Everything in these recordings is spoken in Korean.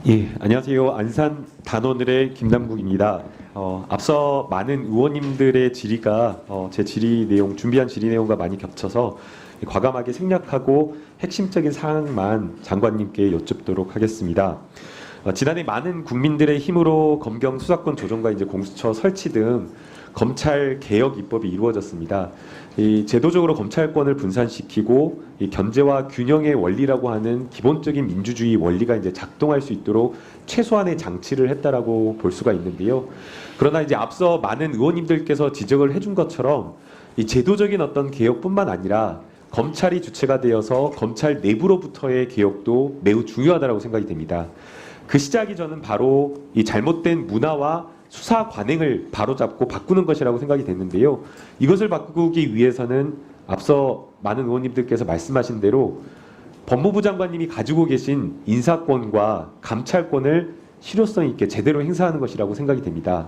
예, 안녕하세요. 안산 단원을의 김남국입니다. 앞서 많은 의원님들의 질의가 제 질의 내용, 준비한 질의 내용과 많이 겹쳐서 과감하게 생략하고 핵심적인 사항만 장관님께 여쭙도록 하겠습니다. 지난해 많은 국민들의 힘으로 검경 수사권 조정과 이제 공수처 설치 등 검찰 개혁 입법이 이루어졌습니다. 이 제도적으로 검찰권을 분산시키고 이 견제와 균형의 원리라고 하는 기본적인 민주주의 원리가 이제 작동할 수 있도록 최소한의 장치를 했다라고 볼 수가 있는데요. 그러나 이제 앞서 많은 의원님들께서 지적을 해준 것처럼 이 제도적인 어떤 개혁뿐만 아니라 검찰이 주체가 되어서 검찰 내부로부터의 개혁도 매우 중요하다고 생각이 됩니다. 그 시작이 저는 바로 이 잘못된 문화와 수사 관행을 바로잡고 바꾸는 것이라고 생각이 됐는데요. 이것을 바꾸기 위해서는 앞서 많은 의원님들께서 말씀하신 대로 법무부 장관님이 가지고 계신 인사권과 감찰권을 실효성 있게 제대로 행사하는 것이라고 생각이 됩니다.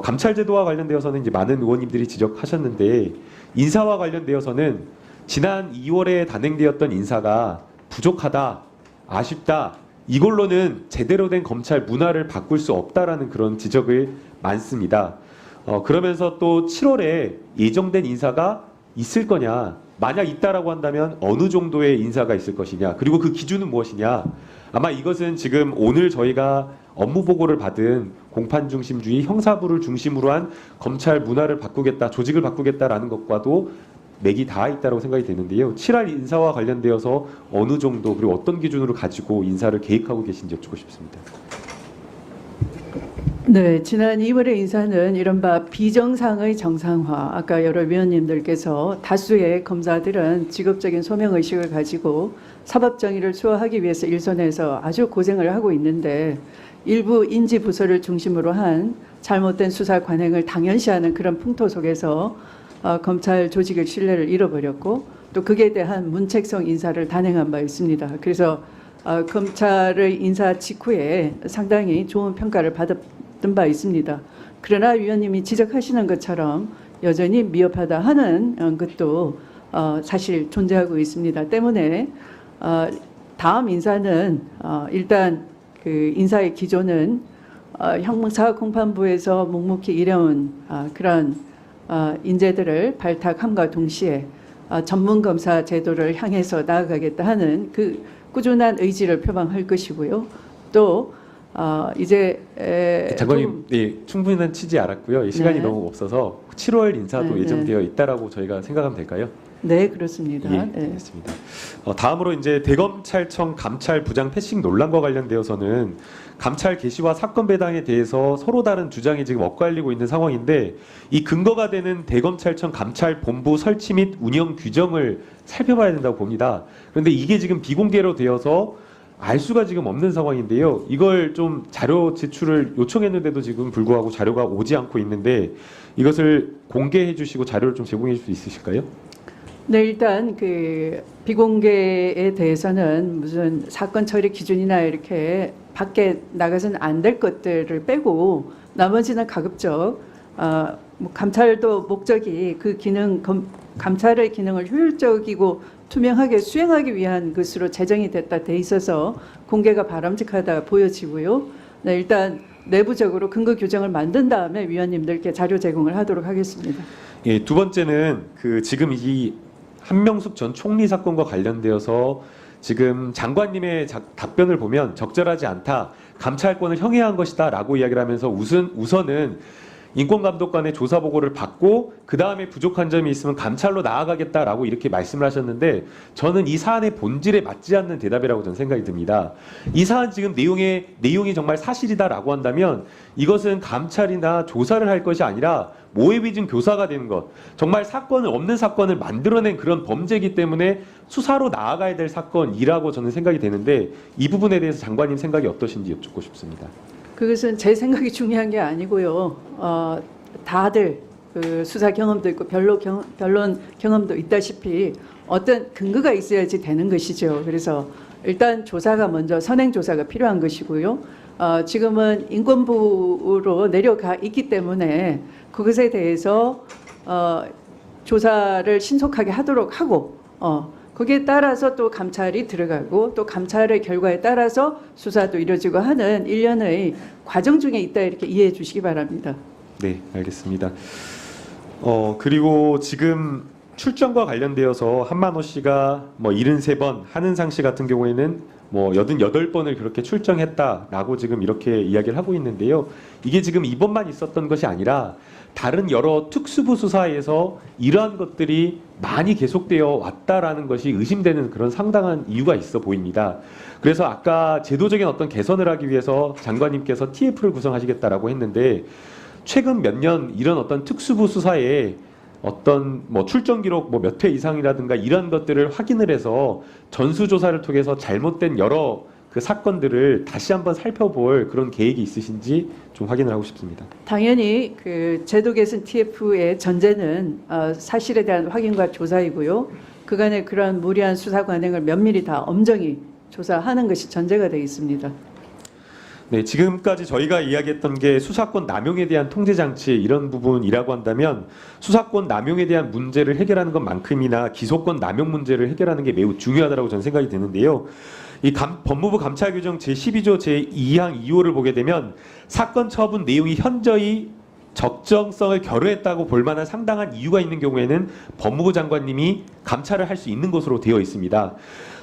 감찰 제도와 관련되어서는 이제 많은 의원님들이 지적하셨는데 인사와 관련되어서는 지난 2월에 단행되었던 인사가 부족하다, 아쉽다. 이걸로는 제대로 된 검찰 문화를 바꿀 수 없다라는 그런 지적을 많습니다. 그러면서 또 7월에 예정된 인사가 있을 거냐, 만약 있다라고 한다면 어느 정도의 인사가 있을 것이냐, 그리고 그 기준은 무엇이냐. 아마 이것은 지금 오늘 저희가 업무 보고를 받은 공판 중심주의 형사부를 중심으로 한 검찰 문화를 바꾸겠다, 조직을 바꾸겠다라는 것과도 맥이 닿아 있다고 생각이 되는데요. 7월 인사와 관련되어서 어느 정도 그리고 어떤 기준으로 가지고 인사를 계획하고 계신지 여쭙고 싶습니다. 네, 지난 2월의 인사는 이른바 비정상의 정상화. 아까 여러 위원님들께서 다수의 검사들은 직업적인 소명의식을 가지고 사법정의를 수호하기 위해서 일선에서 아주 고생을 하고 있는데 일부 인지부서를 중심으로 한 잘못된 수사 관행을 당연시하는 그런 풍토 속에서 검찰 조직의 신뢰를 잃어버렸고 또 그에 대한 문책성 인사를 단행한 바 있습니다. 그래서 검찰의 인사 직후에 상당히 좋은 평가를 받았던 바 있습니다. 그러나 위원님이 지적하시는 것처럼 여전히 미흡하다 하는 것도 사실 존재하고 있습니다. 때문에 다음 인사는 일단 그 인사의 기조는 형사공판부에서 묵묵히 일해온 그런 인재들을 발탁함과 동시에 전문검사 제도를 향해서 나아가겠다 하는 그 꾸준한 의지를 표방할 것이고요. 또 이제 장관님, 네, 충분한 취지 알았고요. 시간이 네. 너무 없어서 7월 인사도 네, 예정되어 있다라고 저희가 생각하면 될까요? 네, 그렇습니다. 예, 네. 알겠습니다. 다음으로 이제 대검찰청 감찰 부장 패싱 논란과 관련되어서는 감찰 개시와 사건 배당에 대해서 서로 다른 주장이 지금 엇갈리고 있는 상황인데 이 근거가 되는 대검찰청 감찰본부 설치 및 운영 규정을 살펴봐야 된다고 봅니다. 그런데 이게 지금 비공개로 되어서 알 수가 지금 없는 상황인데요. 이걸 좀 자료 제출을 요청했는데도 지금 불구하고 자료가 오지 않고 있는데 이것을 공개해 주시고 자료를 좀 제공해 줄 수 있으실까요? 네, 일단 그 비공개에 대해서는 무슨 사건 처리 기준이나 이렇게 밖에 나가서는 안 될 것들을 빼고 나머지는 가급적 뭐 감찰도 목적이 그 기능 감찰의 기능을 효율적이고 투명하게 수행하기 위한 것으로 제정이 됐다 돼 있어서 공개가 바람직하다 보여지고요. 네, 일단 내부적으로 근거 규정을 만든 다음에 위원님들께 자료 제공을 하도록 하겠습니다. 예, 두 번째는 그 지금 이 한명숙 전 총리 사건과 관련되어서 지금 장관님의 답변을 보면 적절하지 않다, 감찰권을 형해한 것이다라고 이야기를 하면서 우선은 인권감독관의 조사 보고를 받고 그 다음에 부족한 점이 있으면 감찰로 나아가겠다라고 이렇게 말씀을 하셨는데 저는 이 사안의 본질에 맞지 않는 대답이라고 저는 생각이 듭니다. 이 사안 지금 내용이 정말 사실이다라고 한다면 이것은 감찰이나 조사를 할 것이 아니라 모해비준 교사가 되는 것, 정말 없는 사건을 만들어낸 그런 범죄이기 때문에 수사로 나아가야 될 사건이라고 저는 생각이 되는데 이 부분에 대해서 장관님 생각이 어떠신지 여쭙고 싶습니다. 그것은 제 생각이 중요한 게 아니고요. 다들 그 수사 경험도 있고 변론 경험도 있다시피 어떤 근거가 있어야지 되는 것이죠. 그래서 일단 조사가 먼저 선행 조사가 필요한 것이고요. 지금은 인권부로 내려가 있기 때문에 그것에 대해서 조사를 신속하게 하도록 하고 거기에 따라서 또 감찰이 들어가고 또 감찰의 결과에 따라서 수사도 이루어지고 하는 일련의 과정 중에 있다 이렇게 이해해 주시기 바랍니다. 네, 알겠습니다. 그리고 지금 출정과 관련되어서 한만호 씨가 뭐 73번, 한은상 씨 같은 경우에는 뭐 88번을 그렇게 출정했다라고 지금 이렇게 이야기를 하고 있는데요. 이게 지금 이번만 있었던 것이 아니라 다른 여러 특수부 수사에서 이러한 것들이 많이 계속되어 왔다라는 것이 의심되는 그런 상당한 이유가 있어 보입니다. 그래서 아까 제도적인 어떤 개선을 하기 위해서 장관님께서 TF를 구성하시겠다라고 했는데 최근 몇 년 이런 어떤 특수부 수사에 어떤 뭐 출정 기록 뭐 몇 회 이상이라든가 이런 것들을 확인을 해서 전수조사를 통해서 잘못된 여러 그 사건들을 다시 한번 살펴볼 그런 계획이 있으신지 좀 확인을 하고 싶습니다. 당연히 그 제도 개선 TF의 전제는 사실에 대한 확인과 조사이고요. 그간의 그런 무리한 수사 관행을 면밀히 다 엄정히 조사하는 것이 전제가 되어 있습니다. 네, 지금까지 저희가 이야기했던 게 수사권 남용에 대한 통제 장치 이런 부분이라고 한다면 수사권 남용에 대한 문제를 해결하는 것만큼이나 기소권 남용 문제를 해결하는 게 매우 중요하다고 저는 생각이 드는데요. 법무부 감찰규정 제12조 제2항 2호를 보게 되면 사건 처분 내용이 현저히 적정성을 결여했다고 볼 만한 상당한 이유가 있는 경우에는 법무부 장관님이 감찰을 할 수 있는 것으로 되어 있습니다.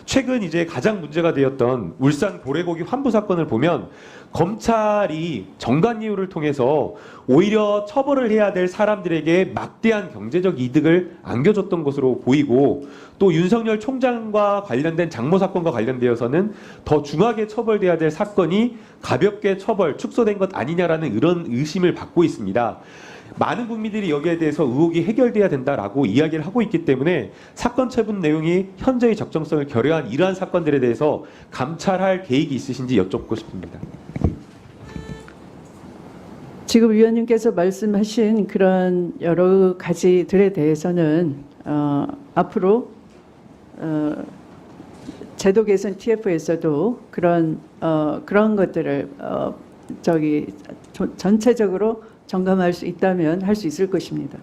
최근 이제 가장 문제가 되었던 울산 고래고기 환부 사건을 보면 검찰이 정관 이유를 통해서 오히려 처벌을 해야 될 사람들에게 막대한 경제적 이득을 안겨줬던 것으로 보이고 또 윤석열 총장과 관련된 장모 사건과 관련되어서는 더 중하게 처벌돼야 될 사건이 가볍게 축소된 것 아니냐라는 이런 의심을 받고 있습니다. 많은 국민들이 여기에 대해서 의혹이 해결돼야 된다라고 이야기를 하고 있기 때문에 사건 처분 내용이 현저히 적정성을 결여한 이러한 사건들에 대해서 감찰할 계획이 있으신지 여쭙고 싶습니다. 지금 위원님께서 말씀하신 그런 여러 가지들에 대해서는 앞으로 제도 개선 TF에서도 그런 것들을 전체적으로 점검할 수 있다면 할 수 있을 것입니다.